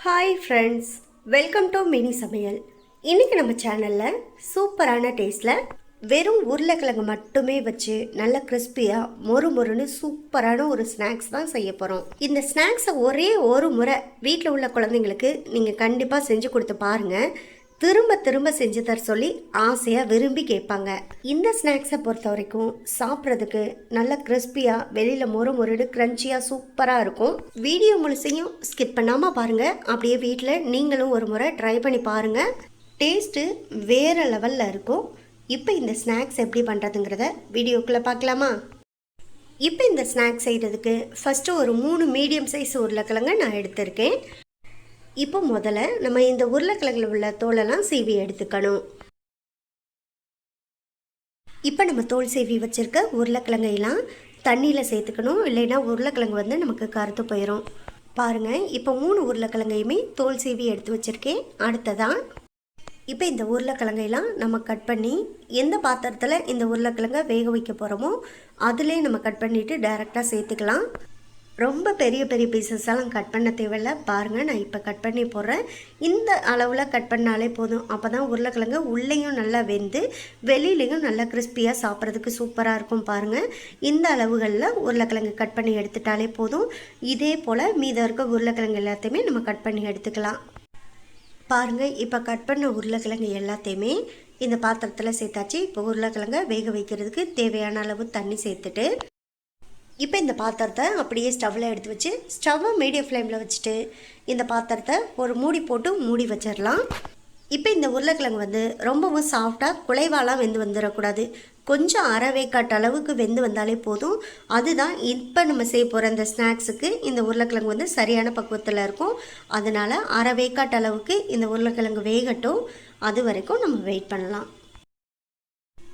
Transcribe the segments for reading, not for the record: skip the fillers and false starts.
Hi friends, welcome to mini சமையல். இன்றைக்கி நம்ம சேனலில் சூப்பரான டேஸ்ட்டில் வெறும் உருளைக்கிழங்கு மட்டுமே வச்சு நல்ல கிறிஸ்பியாக மொறுன்னு சூப்பரான ஒரு ஸ்நாக்ஸ் தான் செய்ய போகிறோம். இந்த ஸ்நாக்ஸை ஒரே ஒரு முறை வீட்டில் உள்ள குழந்தைங்களுக்கு நீங்கள் கண்டிப்பாக செஞ்சு கொடுத்து பாருங்கள். திரும்ப திரும்ப செஞ்சு தர சொல்லி ஆசையாக விரும்பி கேட்பாங்க. இந்த ஸ்நாக்ஸை பொறுத்த வரைக்கும் சாப்பிட்றதுக்கு நல்ல கிறிஸ்பியாக வெளியில் மொறுன்னு க்ரன்ச்சியாக சூப்பராக இருக்கும். வீடியோ முழுசையும் ஸ்கிப் பண்ணாமல் பாருங்கள். அப்படியே வீட்டில் நீங்களும் ஒரு முறை ட்ரை பண்ணி பாருங்கள். டேஸ்ட்டு வேறு லெவலில் இருக்கும். இப்போ இந்த ஸ்நாக்ஸ் எப்படி பண்ணுறதுங்கிறத வீடியோக்குள்ளே பார்க்கலாமா? இப்போ இந்த ஸ்நாக்ஸ் செய்கிறதுக்கு ஃபஸ்ட்டு ஒரு 3 மீடியம் சைஸ் உருளைக்கிழங்கு நான் எடுத்திருக்கேன். இப்போ முதல்ல நம்ம இந்த உருளைக்கிழங்குல உள்ள தோலெல்லாம் சீவி எடுத்துக்கணும். இப்போ நம்ம தோல் சீவி வச்சுருக்க உருளைக்கிழங்கையெல்லாம் தண்ணியில் சேர்த்துக்கணும், இல்லைன்னா உருளைக்கிழங்கு நமக்கு கருத்து போயிடும். பாருங்கள், இப்போ 3 உருளைக்கிழங்கையுமே தோல் சீவி எடுத்து வச்சுருக்கேன். அடுத்ததான் இப்போ இந்த உருளைக்கிழங்கையெல்லாம் நம்ம கட் பண்ணி எந்த பாத்திரத்தில் இந்த உருளைக்கிழங்கை வேக வைக்க போகிறோமோ அதிலே நம்ம கட் பண்ணிவிட்டு டைரெக்டாக சேர்த்துக்கலாம். ரொம்ப பெரிய பெரிய பீசஸ் எல்லாம் கட் பண்ண தேவையில்லை. பாருங்கள், நான் இப்போ கட் பண்ணி போடுறேன். இந்த அளவில் கட் பண்ணாலே போதும். அப்போ தான் உருளைக்கிழங்கு உள்ளேயும் நல்லா வெந்து வெளியிலையும் நல்லா கிறிஸ்பியாக சாப்பிட்றதுக்கு சூப்பராக இருக்கும். பாருங்கள், இந்த அளவுகளில் உருளைக்கிழங்கு கட் பண்ணி எடுத்துட்டாலே போதும். இதே போல் மீதம் இருக்க உருளைக்கிழங்கு எல்லாத்தையுமே நம்ம கட் பண்ணி எடுத்துக்கலாம். பாருங்கள், இப்போ கட் பண்ண உருளைக்கிழங்கு எல்லாத்தையுமே இந்த பாத்திரத்தில் சேர்த்தாச்சு. இப்போ உருளைக்கிழங்கை வேக வைக்கிறதுக்கு தேவையான அளவு தண்ணி சேர்த்துட்டு இப்போ இந்த பாத்திரத்தை அப்படியே ஸ்டவ்வில் எடுத்து வச்சு ஸ்டவ்வை மீடியம் ஃப்ளேமில் வச்சுட்டு இந்த பாத்திரத்தை ஒரு மூடி போட்டு மூடி வச்சிடலாம். இப்போ இந்த உருளைக்கிழங்கு ரொம்பவும் சாஃப்டாக குலைவாலாம் வெந்து வந்துடக்கூடாது. கொஞ்சம் அரைவேக்காட்டு அளவுக்கு வெந்து வந்தாலே போதும். அதுதான் இப்போ நம்ம செய்ய போகிற இந்த ஸ்நாக்ஸுக்கு இந்த உருளைக்கிழங்கு சரியான பக்குவத்தில் இருக்கும். அதனால் அரைவேக்காட்டு அளவுக்கு இந்த உருளைக்கிழங்கு வேகட்டும். அது வரைக்கும் நம்ம வெயிட் பண்ணலாம்.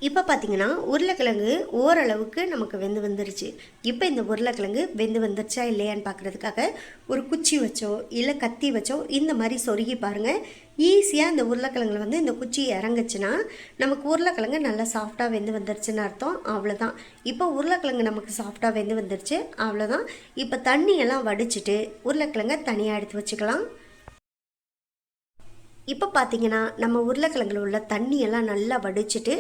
இப்போ பார்த்திங்கன்னா உருளைக்கிழங்கு ஓரளவுக்கு நமக்கு வெந்து வந்துருச்சு. இப்போ இந்த உருளைக்கிழங்கு வெந்து வந்துருச்சா இல்லையான்னு பார்க்குறதுக்காக ஒரு குச்சி வச்சோ இல்லை கத்தி வச்சோ இந்த மாதிரி சொருகி பாருங்கள். ஈஸியாக இந்த உருளைக்கிழங்குல இந்த குச்சி இறங்குச்சுன்னா நமக்கு உருளைக்கிழங்கு நல்லா சாஃப்டாக வெந்து வந்துருச்சுன்னு அர்த்தம். அவ்வளோதான். இப்போ உருளைக்கிழங்கு நமக்கு சாஃப்டாக வெந்து வந்துருச்சு. அவ்வளோதான். இப்போ தண்ணியெல்லாம் வடிச்சிட்டு உருளைக்கிழங்கை தனியாக எடுத்து வச்சுக்கலாம். இப்போ பார்த்தீங்கன்னா நம்ம உருளைக்கிழங்குல உள்ள தண்ணியெல்லாம் நல்லா வடிச்சிட்டு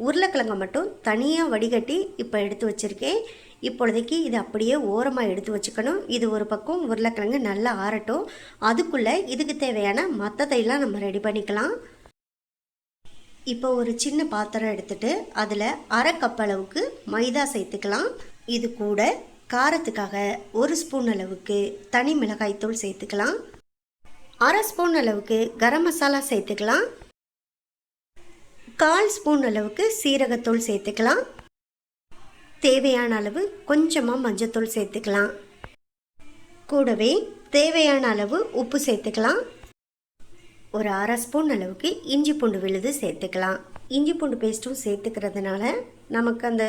உருளைக்கிழங்கை மட்டும் தனியாக வடிகட்டி இப்போ எடுத்து வச்சுருக்கேன். இப்பொழுதைக்கு இது அப்படியே ஓரமாக எடுத்து வச்சுக்கணும். இது ஒரு பக்கம் உருளைக்கிழங்கு நல்லா ஆறட்டும். அதுக்குள்ளே இதுக்கு தேவையான மற்றதையெல்லாம் நம்ம ரெடி பண்ணிக்கலாம். இப்போ ஒரு சின்ன பாத்திரம் எடுத்துகிட்டு அதில் 1/2 கப் அளவுக்கு மைதா சேர்த்துக்கலாம். இது கூட காரத்துக்காக 1 ஸ்பூன் அளவுக்கு தனி மிளகாய்த்தூள் சேர்த்துக்கலாம். 1/2 ஸ்பூன் அளவுக்கு கரம் மசாலா சேர்த்துக்கலாம். 1/4 ஸ்பூன் அளவுக்கு சீரகத்தூள் சேர்த்துக்கலாம். தேவையான அளவு கொஞ்சமாக மஞ்சத்தூள் சேர்த்துக்கலாம். கூடவே தேவையான அளவு உப்பு சேர்த்துக்கலாம். ஒரு 1/2 ஸ்பூன் அளவுக்கு இஞ்சி பூண்டு விழுது சேர்த்துக்கலாம். இஞ்சி பூண்டு பேஸ்ட்டும் சேர்த்துக்கிறதுனால நமக்கு அந்த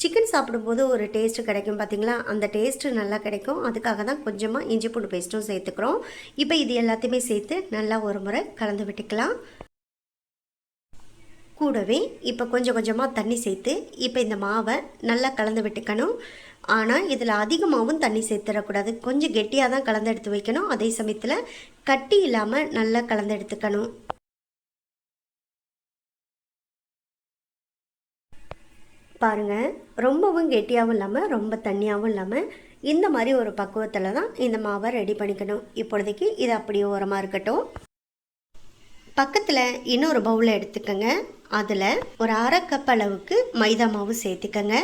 சிக்கன் சாப்பிடும்போது ஒரு டேஸ்ட்டு கிடைக்கும் பார்த்திங்களா, அந்த டேஸ்ட்டு நல்லா கிடைக்கும். அதுக்காக தான் கொஞ்சமாக இஞ்சி பூண்டு பேஸ்ட்டும் சேர்த்துக்கிறோம். இப்போ இது எல்லாத்தையுமே சேர்த்து நல்லா ஒரு முறை கலந்து விட்டுக்கலாம். கூடவே இப்போ கொஞ்சம் கொஞ்சமாக தண்ணி சேர்த்து இப்போ இந்த மாவை நல்லா கலந்து விட்டுக்கணும். ஆனால் இதில் அதிகமாகவும் தண்ணி சேர்த்துடக்கூடாது. கொஞ்சம் கெட்டியாக தான் கலந்து எடுத்து வைக்கணும். அதே சமயத்தில் கட்டி இல்லாமல் நல்லா கலந்து எடுத்துக்கணும். பாருங்கள், ரொம்பவும் கெட்டியாகவும் இல்லாமல் ரொம்ப தண்ணியாகவும் இல்லாமல் இந்த மாதிரி ஒரு பக்குவத்தில் தான் இந்த மாவை ரெடி பண்ணிக்கணும். இப்பொழுதைக்கு இது அப்படியே ஓரமாக இருக்கட்டும். பக்கத்தில் இன்னொரு பவுலை எடுத்துக்கோங்க. அதில் ஒரு 1/2 கப் அளவுக்கு மைதா மாவு சேர்த்துக்கங்க.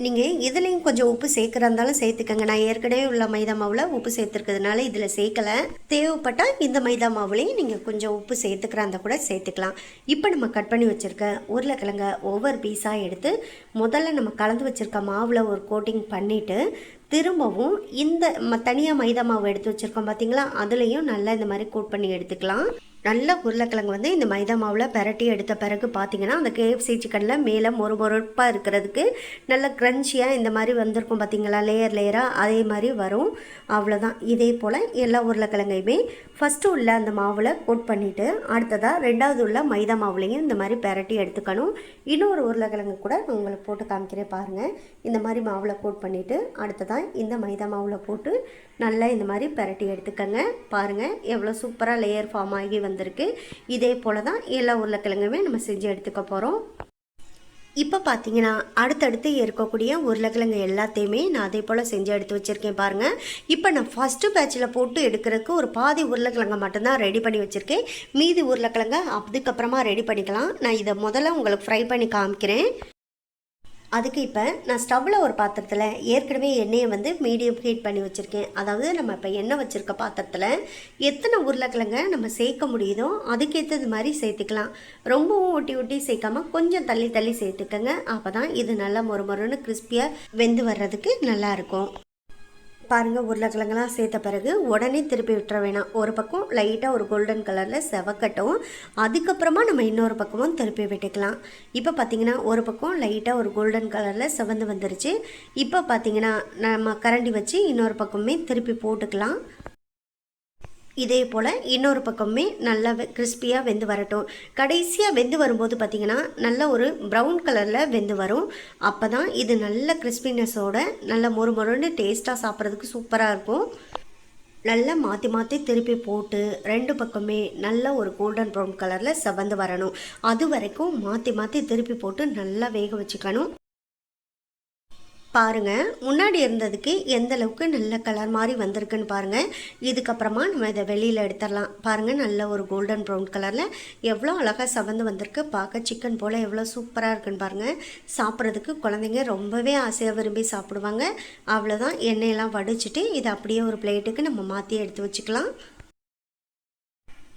நீங்கள் இதுலேயும் கொஞ்சம் உப்பு சேர்க்குறா இருந்தாலும் சேர்த்துக்கங்க. நான் ஏற்கனவே உள்ள மைதா மாவில் உப்பு சேர்த்துருக்கிறதுனால இதில் சேர்க்கலை. தேவைப்பட்டால் இந்த மைதா மாவுலேயும் நீங்கள் கொஞ்சம் உப்பு சேர்த்துக்கிறா இருந்தால் கூட சேர்த்துக்கலாம். இப்போ நம்ம கட் பண்ணி வச்சுருக்க உருளைக்கிழங்க ஒவ்வொரு பீஸாக எடுத்து முதல்ல நம்ம கலந்து வச்சுருக்க மாவில் ஒரு கோட்டிங் பண்ணிவிட்டு திரும்பவும் இந்த தனியாக மைதா மாவு எடுத்து வச்சுருக்கோம் பார்த்திங்களா, அதுலேயும் நல்லா இந்த மாதிரி கோட் பண்ணி எடுத்துக்கலாம். நல்ல உருளைக்கிழங்கு வந்து இந்த மைதா மாவில் பெரட்டி எடுத்த பிறகு பார்த்தீங்கன்னா அந்த KFC சிக்கனில் மேலே மொறுமொறுப்பாக இருக்கிறதுக்கு நல்ல க்ரன்ச்சியாக இந்த மாதிரி வந்திருக்கும் பார்த்தீங்களா, லேயராக அதே மாதிரி வரும். அவ்வளோதான். இதே போல் எல்லா உருளைக்கிழங்கையுமே ஃபஸ்ட்டு உள்ள அந்த மாவில் கோட் பண்ணிவிட்டு அடுத்ததாக ரெண்டாவது உள்ள மைதா மாவுலையும் இந்த மாதிரி பெரட்டி எடுத்துக்கணும். இன்னொரு உருளைக்கிழங்கு கூட நான் உங்களுக்கு போட்டு காமிக்கிறேன் பாருங்கள். இந்த மாதிரி மாவில் கோட் பண்ணிவிட்டு அடுத்ததாக இந்த மைதா மாவில் போட்டு நல்லா இந்த மாதிரி பெரட்டி எடுத்துக்கங்க. பாருங்கள் எவ்வளோ சூப்பராக லேயர் ஃபார்ம் ஆகி வந்திருக்கு. இதே போல் தான் எல்லா உருளைக்கிழங்குமே நம்ம செஞ்சு எடுத்துக்க போகிறோம். இப்போ பார்த்தீங்கன்னா அடுத்தடுத்து இருக்கக்கூடிய உருளைக்கிழங்கு எல்லாத்தையுமே நான் அதே போல் செஞ்சு எடுத்து வச்சுருக்கேன் பாருங்கள். இப்போ நான் ஃபஸ்ட்டு பேட்சில் போட்டு எடுக்கிறதுக்கு ஒரு பாதி உருளைக்கிழங்கை மட்டும்தான் ரெடி பண்ணி வச்சுருக்கேன். மீதி உருளைக்கிழங்கை அதுக்கப்புறமா ரெடி பண்ணிக்கலாம். நான் இதை முதல்ல உங்களுக்கு ஃப்ரை பண்ணி காமிக்கிறேன். அதுக்கு இப்போ நான் ஸ்டவ்வில் ஒரு பாத்திரத்தில் ஏற்கனவே எண்ணெயை வந்து மீடியம் ஹீட் பண்ணி வச்சுருக்கேன். அதாவது நம்ம இப்போ எண்ணெய் வச்சுருக்க பாத்திரத்தில் எத்தனை உருளைக்கிழங்க நம்ம சேர்க்க முடியுதோ அதுக்கேற்றது மாதிரி சேர்த்துக்கலாம். ரொம்பவும் ஒட்டி ஒட்டி சேர்க்காம கொஞ்சம் தள்ளி தள்ளி சேர்த்துக்கங்க. அப்போ தான் இது நல்லா மொறுமொறுன்னு கிறிஸ்பியாக வெந்து வர்றதுக்கு நல்லாயிருக்கும். பாருங்கள், உருளைக்கிழங்கெல்லாம் சேர்த்த பிறகு உடனே திருப்பி விட்டுற வேணாம். ஒரு பக்கம் லைட்டாக ஒரு கோல்டன் கலரில் செவக்கட்டும். அதுக்கப்புறமா நம்ம இன்னொரு பக்கமும் திருப்பி விட்டுக்கலாம். இப்போ பார்த்திங்கன்னா ஒரு பக்கம் லைட்டாக ஒரு கோல்டன் கலரில் செவந்து வந்துருச்சு. இப்போ பார்த்திங்கன்னா நம்ம கரண்டி வச்சு இன்னொரு பக்கமே திருப்பி போட்டுக்கலாம். இதே போல் இன்னொரு பக்கமே நல்லா கிறிஸ்பியாக வெந்து வரட்டும். கடைசியாக வெந்து வரும்போது பார்த்திங்கன்னா நல்ல ஒரு ப்ரௌன் கலரில் வெந்து வரும். அப்போ தான் இது நல்ல கிறிஸ்பினஸோட நல்ல மொறுமொறுன்னு டேஸ்ட்டாக சாப்பிட்றதுக்கு சூப்பராக இருக்கும். நல்லா மாற்றி மாற்றி திருப்பி போட்டு ரெண்டு பக்கமே நல்ல ஒரு கோல்டன் ப்ரௌன் கலரில் செவந்து வரணும். அது வரைக்கும் மாற்றி மாற்றி திருப்பி போட்டு நல்லா வேக வச்சுக்கணும். பாருங்கள், முன்னாடி இருந்ததுக்கு எந்த அளவுக்கு நல்ல கலர் மாதிரி வந்திருக்குன்னு பாருங்கள். இதுக்கப்புறமா நம்ம இதை வெளியில் எடுத்துடலாம். பாருங்கள், நல்ல ஒரு கோல்டன் ப்ரௌன் கலரில் எவ்வளோ அழகாக செவந்து வந்திருக்கு. பார்க்க சிக்கன் போல் எவ்வளோ சூப்பராக இருக்குன்னு பாருங்கள். சாப்பிட்றதுக்கு குழந்தைங்க ரொம்பவே ஆசையாக விரும்பி சாப்பிடுவாங்க. அவ்வளோதான், எண்ணெயெல்லாம் வடிச்சிட்டு இதை அப்படியே ஒரு பிளேட்டுக்கு நம்ம மாற்றி எடுத்து வச்சுக்கலாம்.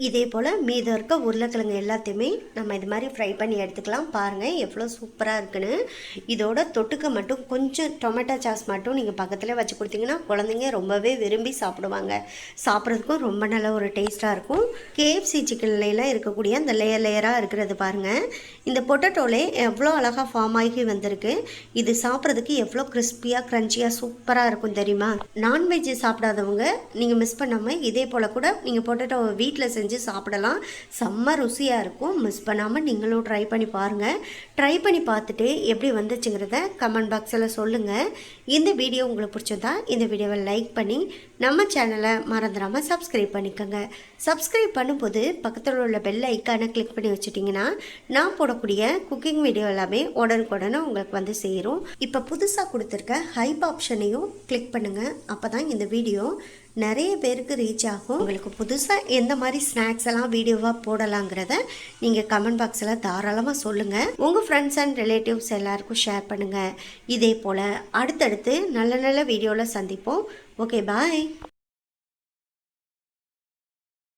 இதே போல் மீதம் இருக்க உருளைக்கிழங்கு எல்லாத்தையுமே நம்ம இது மாதிரி ஃப்ரை பண்ணி எடுத்துக்கலாம். பாருங்கள் எவ்வளோ சூப்பராக இருக்குன்னு. இதோட தொட்டுக்க மட்டும் கொஞ்சம் டொமேட்டோ சாஸ் மட்டும் நீங்கள் பக்கத்தில் வச்சு கொடுத்தீங்கன்னா குழந்தைங்க ரொம்பவே விரும்பி சாப்பிடுவாங்க. சாப்பிட்றதுக்கும் ரொம்ப நல்ல ஒரு டேஸ்ட்டாக இருக்கும். KFC சிக்கன்லாம் இருக்கக்கூடிய அந்த லேயராக இருக்கிறது பாருங்கள். இந்த பொட்டேட்டோலே எவ்வளோ அழகாக ஃபார்ம் ஆகி வந்திருக்கு. இது சாப்பிட்றதுக்கு எவ்வளோ கிறிஸ்பியாக க்ரன்ச்சியாக சூப்பராக இருக்கும் தெரியுமா. நான்வெஜ் சாப்பிடாதவங்க நீங்கள் மிஸ் பண்ணாமல் இதே போல் கூட நீங்கள் பொட்டேட்டோவை வீட்டில் செஞ்சு சாப்பிடலாம். செம்ம ருசியாக இருக்கும். மிஸ் பண்ணாமல் நீங்களும் ட்ரை பண்ணி பாருங்கள். ட்ரை பண்ணி பார்த்துட்டு எப்படி வந்துச்சுங்கிறத கமெண்ட் பாக்ஸில் சொல்லுங்கள். இந்த வீடியோ உங்களுக்கு பிடிச்சதா இந்த வீடியோவை லைக் பண்ணி நம்ம சேனலை மறந்துடாமல் சப்ஸ்கிரைப் பண்ணிக்கோங்க. சப்ஸ்கிரைப் பண்ணும்போது பக்கத்தில் உள்ள பெல் ஐக்கானை கிளிக் பண்ணி வச்சுட்டிங்கன்னா நான் போடக்கூடிய குக்கிங் வீடியோ எல்லாமே உடனுக்குடனே உங்களுக்கு வந்து சேரும். இப்போ புதுசாக கொடுத்துருக்க ஹைப் ஆப்ஷனையும் கிளிக் பண்ணுங்கள். அப்போ தான் இந்த வீடியோ நிறைய பேருக்கு ரீச் ஆகும். உங்களுக்கு புதுசாக எந்த மாதிரி ஸ்நாக்ஸ் எல்லாம் வீடியோவாக போடலாங்கிறத நீங்கள் கமெண்ட் பாக்ஸில் தாராளமாக சொல்லுங்கள். உங்கள் ஃப்ரெண்ட்ஸ் அண்ட் ரிலேட்டிவ்ஸ் எல்லாருக்கும் ஷேர் பண்ணுங்கள். இதே போல் அடுத்தடுத்து நல்ல நல்ல வீடியோவில் சந்திப்போம். ஓகே, பாய்.